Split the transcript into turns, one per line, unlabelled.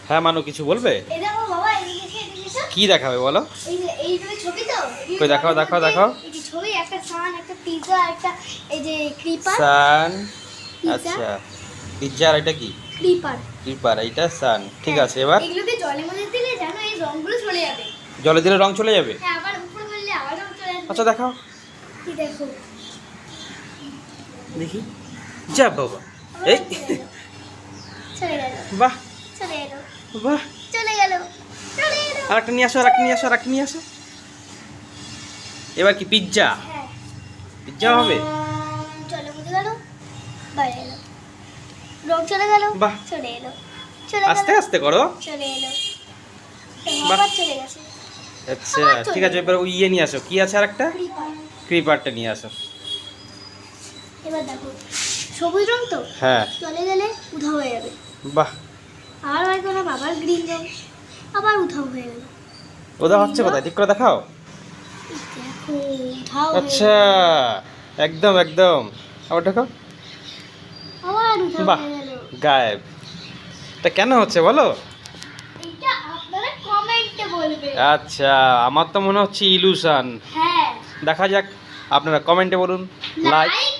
হ্যাঁ মানু, কিছু বলবে?
এই দেখো বাবা, এদিকে এসে, এদিকে এসো।
কি দেখাবে বলো?
এই যে এইভাবে ছবি তো।
কই দেখাও, দেখাও, দেখাও।
এই যে ছবি, একটা সান, একটা পিৎজা, একটা এই যে ক্রিপার।
সান।
পিৎজা।
আচ্ছা, পিৎজা। আর এটা কি?
ক্রিপার।
ক্রিপার। এইটা সান। ঠিক আছে, এবার
এগুলোকে জলের মধ্যে দিলে জানো এই রংগুলো চলে যাবে।
জলে দিলে রং চলে যাবে?
হ্যাঁ, আবার উপরে বললে আবার রং চলে আসবে।
আচ্ছা দেখাও
কি দেখো,
দেখি। যা বাবা,
আবার
এই
চলে গেল,
বাহ
চলে গেল,
বাহ।
চলে গেল, চলে গেল।
আর একটা নিয়ে আসো, আর একটা নিয়ে আসো, আর একটা নিয়ে আসো। এবার কি পিৎজা?
হ্যাঁ,
পিৎজা হবে?
জলের মধ্যে গেল, বাইরে এলো, রং চলে গেল,
বাহ।
চলে এলো, চলে গেল,
আস্তে আস্তে করো।
চলে এলো,
বাহ।
আবার চলে গেছে।
আচ্ছা
আবার চলে
ঠিক আছে, এবার ওই ইয়ে নিয়ে আসো। কি আছে আর একটা?
ক্রিপার।
ক্রিপারটা নিয়ে আসো।
এবার দেখো, সবুজ রং তো
হ্যাঁ।
চলে গেলে উধাও হয়ে যাবে।
বাহ।
আবার বার করলাম, আবার গ্রিন রং, আবার উধাও হয়ে গেল।
ওদা হচ্ছে কোথায়? ঠিক করে দেখাও।
দেখো, উধাও হয়ে
আচ্ছা,
গেল।
একদম একদম। আবার দেখো।
আবার উধাও
বাহ,
হয়ে গেল।
গায়েব। এটা কেন হচ্ছে বলো?
এটা আপনারা কমেন্টে বলবেন।
আচ্ছা, আমার তো মনে হচ্ছে ইলুশন।
হ্যাঁ,
দেখা যাক, আপনারা কমেন্টে বলুন। Like
like